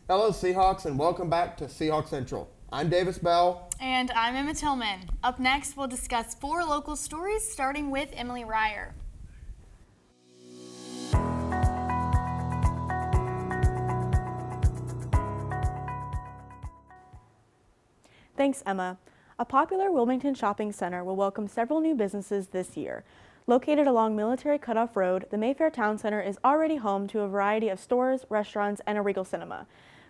Hello, Seahawks, and welcome back to Seahawk Central. I'm Davis Bell. And I'm Emma Tillman. Up next, we'll discuss 4 local stories, starting with Emily Ryer. Thanks, Emma. A popular Wilmington shopping center will welcome several new businesses this year. Located along Military Cutoff Road, the Mayfair Town Center is already home to a variety of stores, restaurants, and a Regal Cinema.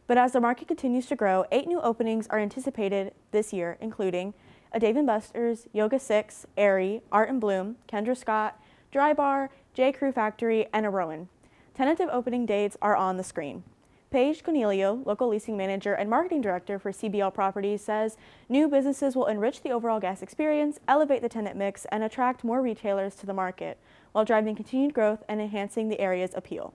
But as the market continues to grow, 8 new openings are anticipated this year, including a Dave & Buster's, Yoga 6, Aerie, Art & Bloom, Kendra Scott, Dry Bar, J. Crew Factory, and a Rowan. Tentative opening dates are on the screen. Paige Cornelio, local leasing manager and marketing director for CBL Properties, says new businesses will enrich the overall guest experience, elevate the tenant mix, and attract more retailers to the market, while driving continued growth and enhancing the area's appeal.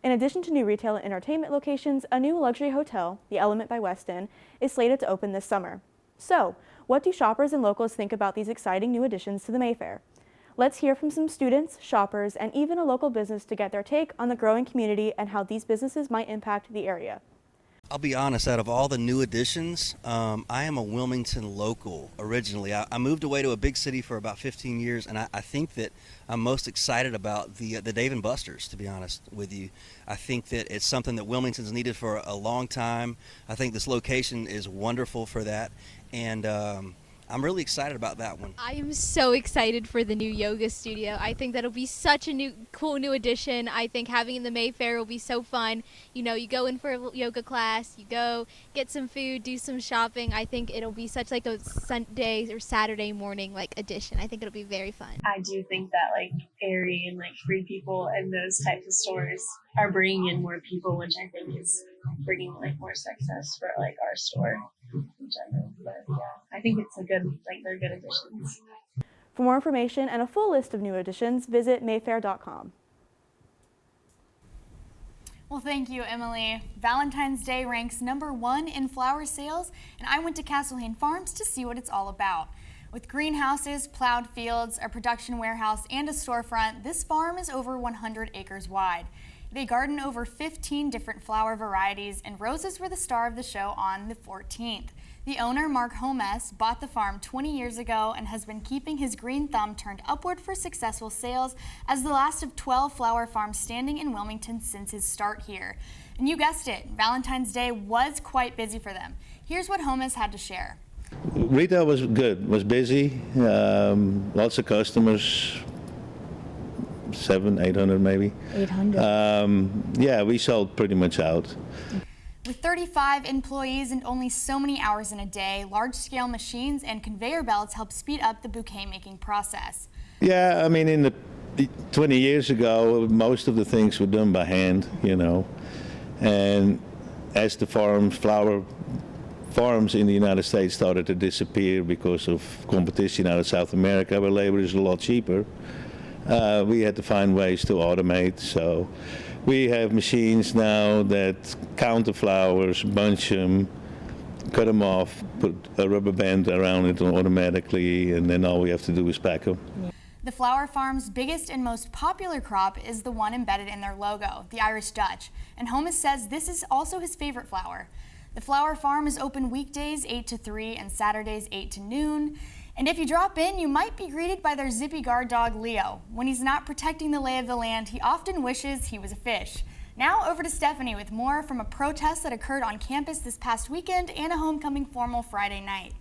In addition to new retail and entertainment locations, a new luxury hotel, the Element by Westin, is slated to open this summer. So, what do shoppers and locals think about these exciting new additions to the Mayfair? Let's hear from some students, shoppers, and even a local business to get their take on the growing community and how these businesses might impact the area. I'll be honest, out of all the new additions, I am a Wilmington local originally. I moved away to a big city for about 15 years, and I think that I'm most excited about the Dave & Buster's, to be honest with you. I think that it's something that Wilmington's needed for a long time. I think this location is wonderful for that, and I'm really excited about that one. I am so excited for the new yoga studio. I think that'll be such a cool new addition. I think having it in the Mayfair will be so fun. You know, you go in for a yoga class, you go get some food, do some shopping. I think it'll be such like a Sunday or Saturday morning addition. I think it'll be very fun. I do think that Aerie and Free People and those types of stores are bringing in more people, which I think is bringing more success for our store in general. But yeah, I think it's they're good additions. For more information and a full list of new additions, visit mayfair.com. Well, thank you, Emily. Valentine's Day ranks #1 in flower sales, and I went to Castlehane Farms to see what it's all about. With greenhouses, plowed fields, a production warehouse, and a storefront, this farm is over 100 acres wide. They garden over 15 different flower varieties, and roses were the star of the show on the 14th. The owner, Mark Holmes, bought the farm 20 years ago and has been keeping his green thumb turned upward for successful sales as the last of 12 flower farms standing in Wilmington since his start here. And you guessed it, Valentine's Day was quite busy for them. Here's what Holmes had to share. Retail was good, was busy, lots of customers, 700-800 maybe. 800. Yeah, we sold pretty much out. With 35 employees and only so many hours in a day, large-scale machines and conveyor belts help speed up the bouquet-making process. Yeah, I mean, in the 20 years ago, most of the things were done by hand, and as the flower farms in the United States started to disappear because of competition out of South America, where labor is a lot cheaper, we had to find ways to automate. So we have machines now that count the flowers, bunch them, cut them off, put a rubber band around it automatically, and then all we have to do is pack them. The flower farm's biggest and most popular crop is the one embedded in their logo, the Irish Dutch, and Holmes says this is also his favorite flower. The flower farm is open weekdays 8 to 3 and Saturdays 8 to noon. And if you drop in, you might be greeted by their zippy guard dog, Leo. When he's not protecting the lay of the land, he often wishes he was a fish. Now over to Stephanie with more from a protest that occurred on campus this past weekend and a homecoming formal Friday night.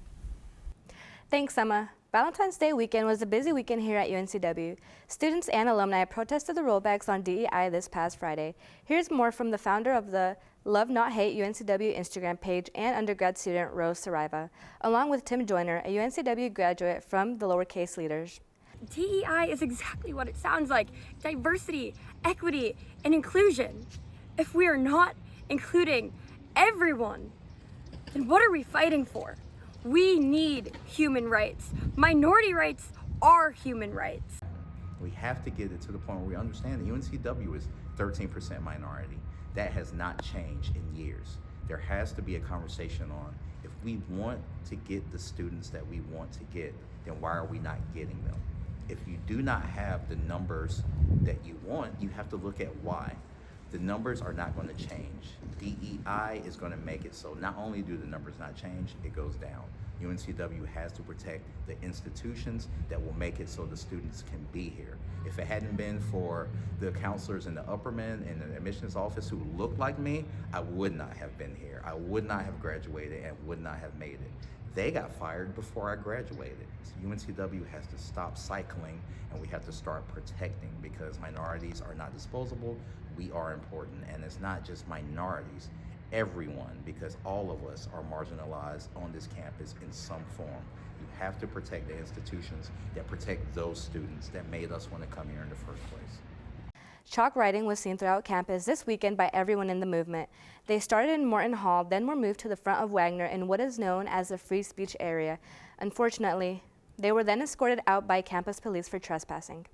Thanks, Emma. Valentine's Day weekend was a busy weekend here at UNCW. Students and alumni protested the rollbacks on DEI this past Friday. Here's more from the founder of the Love Not Hate UNCW Instagram page and undergrad student Rose Saraiva, along with Tim Joyner, a UNCW graduate from the Lowercase Leaders. DEI is exactly what it sounds like: diversity, equity, and inclusion. If we are not including everyone, then what are we fighting for? We need human rights. Minority rights are human rights. We have to get it to the point where we understand that UNCW is 13% minority. That has not changed in years. There has to be a conversation on, if we want to get the students that we want to get, then why are we not getting them? If you do not have the numbers that you want, you have to look at why. The numbers are not going to change. DEI is going to make it so not only do the numbers not change, it goes down. UNCW has to protect the institutions that will make it so the students can be here. If it hadn't been for the counselors in the upperman and the admissions office who looked like me, I would not have been here. I would not have graduated and would not have made it. They got fired before I graduated. So UNCW has to stop cycling, and we have to start protecting, because minorities are not disposable. We are important, and it's not just minorities, everyone, because all of us are marginalized on this campus in some form. You have to protect the institutions that protect those students that made us want to come here in the first place. Chalk writing was seen throughout campus this weekend by everyone in the movement. They started in Morton Hall, then were moved to the front of Wagner in what is known as the free speech area. Unfortunately, they were then escorted out by campus police for trespassing.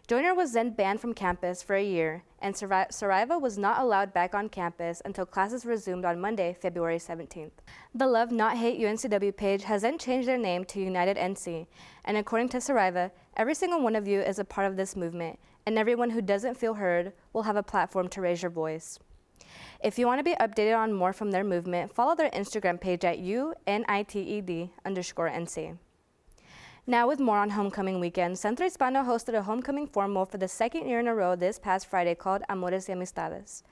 Joyner was then banned from campus for a year, and Saraiva was not allowed back on campus until classes resumed on Monday, February 17th. The Love Not Hate UNCW page has then changed their name to United NC, and according to Saraiva, every single one of you is a part of this movement, and everyone who doesn't feel heard will have a platform to raise your voice. If you want to be updated on more from their movement, follow their Instagram page at UNITED_NC. Now with more on homecoming weekend, Centro Hispano hosted a homecoming formal for the second year in a row this past Friday called Amores y Amistades.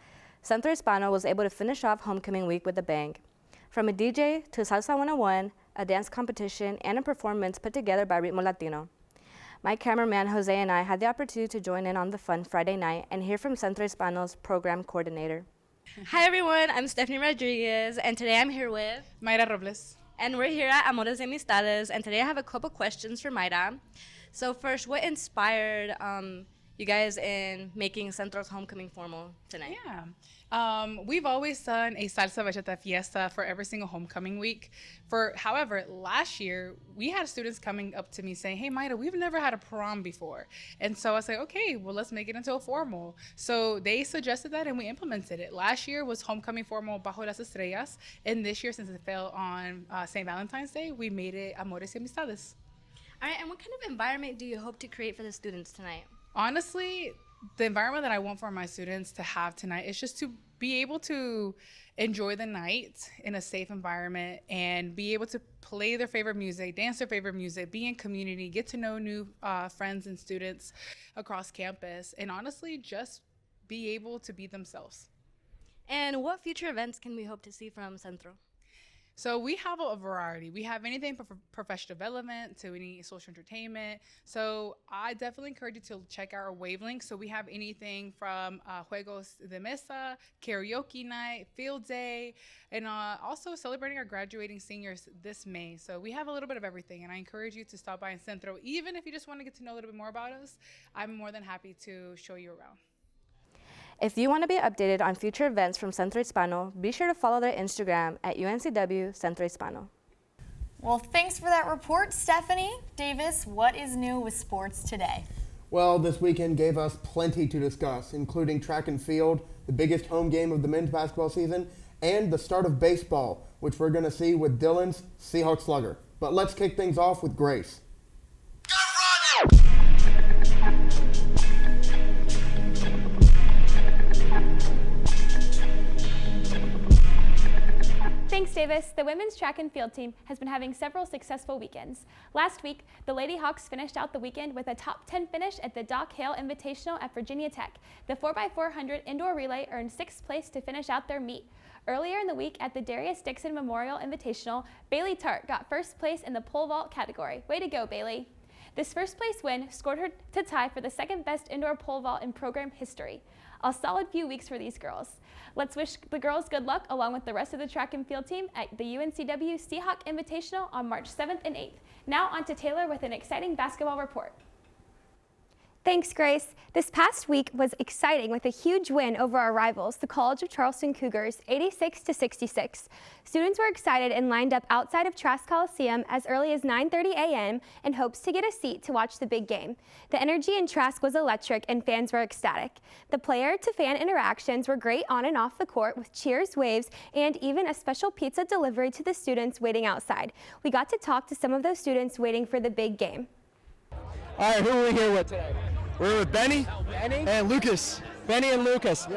Centro Hispano was able to finish off homecoming week with a bang. From a DJ to Salsa 101, a dance competition, and a performance put together by Ritmo Latino. My cameraman Jose and I had the opportunity to join in on the fun Friday night and hear from Centro Hispano's program coordinator. Hi everyone, I'm Stephanie Rodriguez, and today I'm here with Mayra Robles. And we're here at Amores y Amistades, and today I have a couple questions for Mayra. So first, what inspired you guys in making Centro's homecoming formal tonight? Yeah, we've always done a salsa bachata fiesta for every single homecoming week. However, last year we had students coming up to me saying, "Hey, Mayra, we've never had a prom before," and so I said, "Okay, well, let's make it into a formal." So they suggested that, and we implemented it. Last year was homecoming formal bajo las estrellas, and this year, since it fell on St. Valentine's Day, we made it Amores y Amistades. All right, and what kind of environment do you hope to create for the students tonight? Honestly, the environment that I want for my students to have tonight is just to be able to enjoy the night in a safe environment and be able to play their favorite music, dance their favorite music, be in community, get to know new friends and students across campus, and honestly, just be able to be themselves. And what future events can we hope to see from Centro? So we have a variety. We have anything from professional development to any social entertainment. So I definitely encourage you to check our wavelength. So we have anything from Juegos de Mesa, karaoke night, field day, and also celebrating our graduating seniors this May. So we have a little bit of everything, and I encourage you to stop by in Centro. Even if you just want to get to know a little bit more about us, I'm more than happy to show you around. If you want to be updated on future events from Centro Hispano, be sure to follow their Instagram at UNCW Centro Hispano. Well, thanks for that report, Stephanie. Davis, what is new with sports today? Well, this weekend gave us plenty to discuss, including track and field, the biggest home game of the men's basketball season, and the start of baseball, which we're going to see with Dylan's Seahawk Slugger. But let's kick things off with Grace. Thanks, Davis. The women's track and field team has been having several successful weekends. Last week, the Lady Hawks finished out the weekend with a top 10 finish at the Doc Hale Invitational at Virginia Tech. The 4x400 indoor relay earned 6th place to finish out their meet. Earlier in the week at the Darius Dixon Memorial Invitational, Bailey Tart got 1st place in the pole vault category. Way to go, Bailey. This 1st place win scored her to tie for the 2nd best indoor pole vault in program history. A solid few weeks for these girls. Let's wish the girls good luck along with the rest of the track and field team at the UNCW Seahawk Invitational on March 7th and 8th. Now on to Taylor with an exciting basketball report. Thanks, Grace. This past week was exciting with a huge win over our rivals, the College of Charleston Cougars, 86-66. Students were excited and lined up outside of Trask Coliseum as early as 9:30 a.m. in hopes to get a seat to watch the big game. The energy in Trask was electric and fans were ecstatic. The player-to-fan interactions were great on and off the court with cheers, waves, and even a special pizza delivery to the students waiting outside. We got to talk to some of those students waiting for the big game. All right, who are we here with today? We're with Benny and Lucas. Benny and Lucas,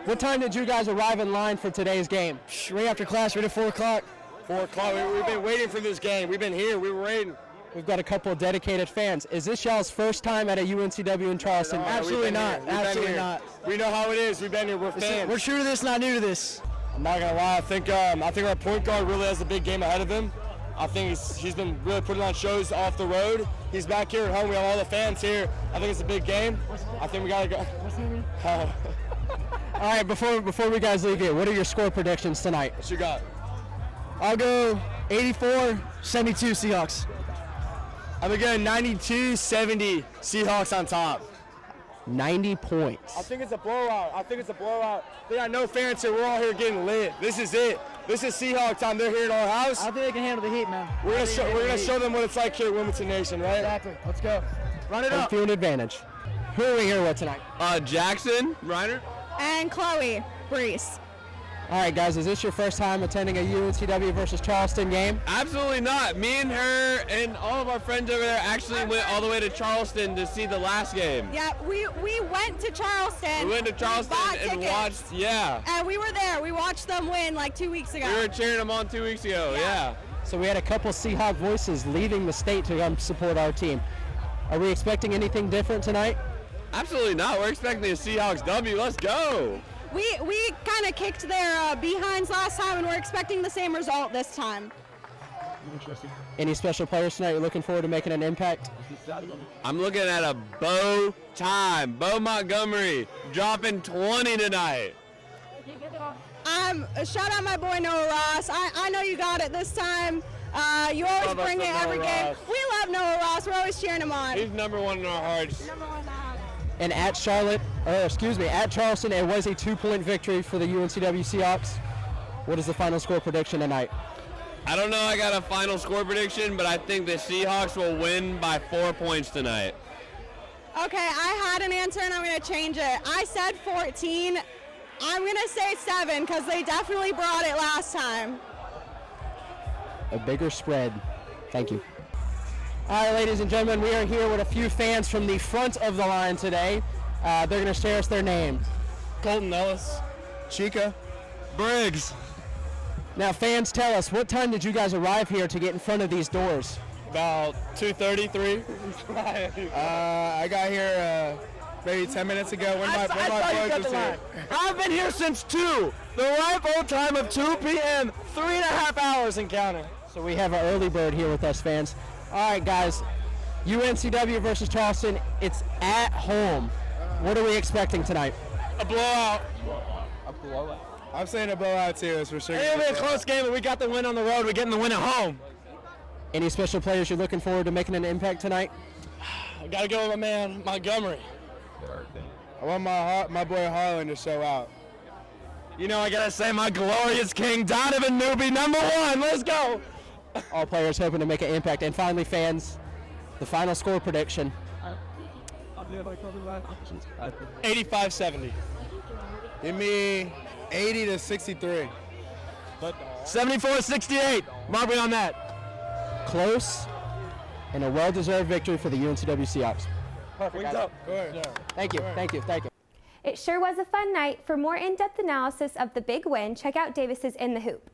what time did you guys arrive in line for today's game? Right after class, right at 4 o'clock. 4 o'clock. We've been waiting for this game. We've been here. We were waiting. We've got a couple of dedicated fans. Is this y'all's first time at a UNCW in Charleston? Absolutely not. Absolutely not. We know how it is. We've been here. We're fans. We're true to this, not new to this. I'm not gonna lie. I think our point guard really has a big game ahead of him. I think he's been really putting on shows off the road. He's back here at home. We have all the fans here. I think it's a big game. I think we gotta go. All right, before we guys leave here, what are your score predictions tonight? What you got? I'll go 84-72 Seahawks. I'm going 92-70 Seahawks on top. 90 points. I think it's a blowout. They got no fans here. We're all here getting lit. This is it. This is Seahawk time. They're here at our house. I think they can handle the heat, man. We're gonna show them what it's like here at Wilmington Nation, right? Exactly. Let's go. Run it up. Home advantage. Who are we here with tonight? Jackson, Reiner. And Chloe, Brees. All right, guys, is this your first time attending a UNCW versus Charleston game? Absolutely not. Me and her and all of our friends over there actually went all the way to Charleston to see the last game. Yeah, we went to Charleston. We went to Charleston and watched, And we were there. We watched them win like 2 weeks ago. We were cheering them on 2 weeks ago, yeah. So we had a couple Seahawk voices leaving the state to come support our team. Are we expecting anything different tonight? Absolutely not. We're expecting a Seahawks W. Let's go. We kind of kicked their behinds last time, and we're expecting the same result this time. Interesting. Any special players tonight you're looking forward to making an impact? I'm looking at a Bo time. Bo Montgomery dropping 20 tonight. Shout out my boy Noah Ross. I know you got it this time. You always bring it every game. We love Noah Ross. We're always cheering him on. He's number one in our hearts. And at Charleston, it was a 2-point victory for the UNCW Seahawks. What is the final score prediction tonight? I don't know. I got a final score prediction, but I think the Seahawks will win by 4 points tonight. Okay, I had an answer and I'm going to change it. I said 14. I'm going to say 7 because they definitely brought it last time. A bigger spread. Thank you. All right, ladies and gentlemen, we are here with a few fans from the front of the line today. They're going to share us their names. Colton Ellis. Chica. Briggs. Now, fans, tell us, what time did you guys arrive here to get in front of these doors? About 2:33. I got here maybe 10 minutes ago. When my boys was here. I've been here since 2. The ripe old time of 2 p.m., 3.5 hours and counting. So we have an early bird here with us, fans. All right, guys, UNCW versus Charleston, it's at home. What are we expecting tonight? A blowout. A blowout. I'm saying a blowout too, it's for sure. It'll be a close game, but we got the win on the road. We're getting the win at home. Any special players you're looking forward to making an impact tonight? I got to go with my man, Montgomery. I want my boy Harlan to show out. You know, I got to say my glorious king, Donovan Newby, number 1. Let's go. All players hoping to make an impact. And finally, fans, the final score prediction. 85-70. Give me 80-63. 74-68. Mark me on that. Close and a well-deserved victory for the UNCW Seahawks. Perfect. Thank you. Thank you. Thank you. It sure was a fun night. For more in-depth analysis of the big win, check out Davis's In the Hoop.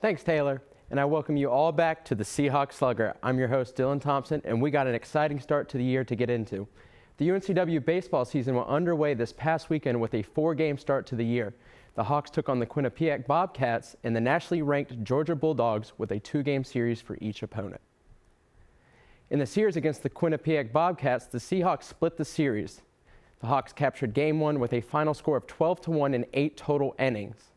Thanks, Taylor. And I welcome you all back to the Seahawk Slugger. I'm your host, Dylan Thompson, and we got an exciting start to the year to get into. The UNCW baseball season went underway this past weekend with a 4-game start to the year. The Hawks took on the Quinnipiac Bobcats and the nationally ranked Georgia Bulldogs with a 2-game series for each opponent. In the series against the Quinnipiac Bobcats, the Seahawks split the series. The Hawks captured Game 1 with a final score of 12-1 in 8 total innings.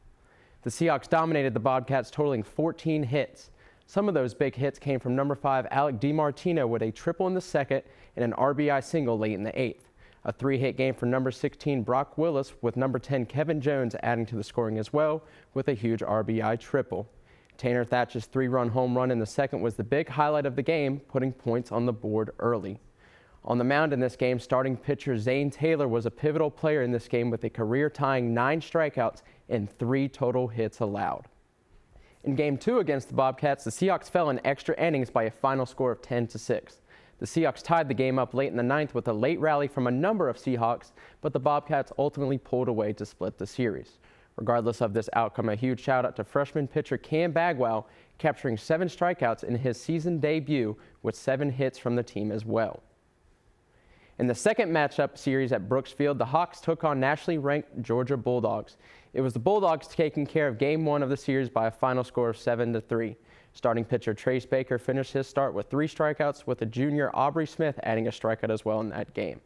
The Seahawks dominated the Bobcats, totaling 14 hits. Some of those big hits came from number 5, Alec DiMartino, with a triple in the second and an RBI single late in the 8th. A 3-hit game for number 16, Brock Willis, with number 10, Kevin Jones, adding to the scoring as well with a huge RBI triple. Tanner Thatch's 3-run home run in the second was the big highlight of the game, putting points on the board early. On the mound in this game, starting pitcher Zane Taylor was a pivotal player in this game with a career-tying 9 strikeouts and 3 total hits allowed. In Game 2 against the Bobcats, the Seahawks fell in extra innings by a final score of 10-6. The Seahawks tied the game up late in the ninth with a late rally from a number of Seahawks, but the Bobcats ultimately pulled away to split the series. Regardless of this outcome, a huge shout out to freshman pitcher Cam Bagwell, capturing 7 strikeouts in his season debut with 7 hits from the team as well. In the second matchup series at Brooks Field, the Hawks took on nationally ranked Georgia Bulldogs. It was the Bulldogs taking care of Game 1 of the series by a final score of 7-3. Starting pitcher Trace Baker finished his start with 3 strikeouts, with the junior Aubrey Smith adding a strikeout as well in that game.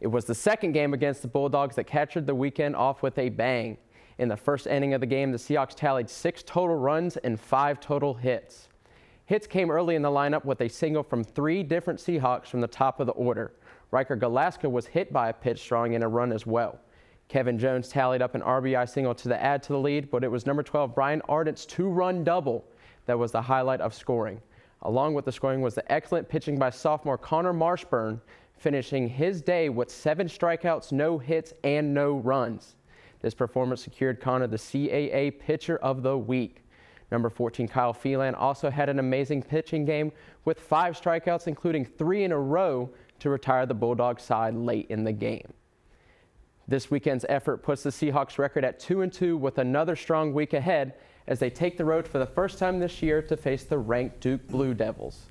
It was the second game against the Bulldogs that captured the weekend off with a bang. In the first inning of the game, the Seahawks tallied 6 total runs and 5 total hits. Hits came early in the lineup with a single from 3 different Seahawks from the top of the order. Riker Galaska was hit by a pitch, drawing in a run as well. Kevin Jones tallied up an RBI single to add to the lead, but it was number 12 Brian Ardent's 2-run double that was the highlight of scoring. Along with the scoring was the excellent pitching by sophomore Connor Marshburn, finishing his day with 7 strikeouts, no hits, and no runs. This performance secured Connor the CAA Pitcher of the Week. Number 14 Kyle Phelan also had an amazing pitching game with 5 strikeouts, including 3 in a row, to retire the Bulldogs side late in the game. This weekend's effort puts the Seahawks record at 2-2 with another strong week ahead as they take the road for the first time this year to face the ranked Duke Blue Devils.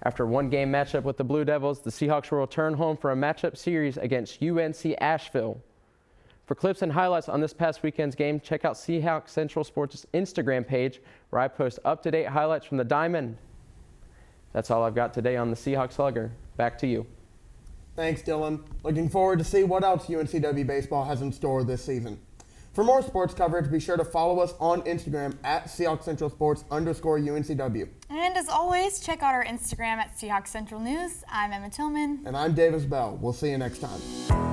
After a 1-game matchup with the Blue Devils, the Seahawks will return home for a matchup series against UNC Asheville. For clips and highlights on this past weekend's game, check out Seahawk Central Sports' Instagram page, where I post up-to-date highlights from the Diamond. That's all I've got today on the Seahawk Slugger. Back to you. Thanks, Dylan. Looking forward to see what else UNCW baseball has in store this season. For more sports coverage, be sure to follow us on Instagram at Seahawk Central Sports _UNCW. And as always, check out our Instagram at Seahawk Central News. I'm Emma Tillman. And I'm Davis Bell. We'll see you next time.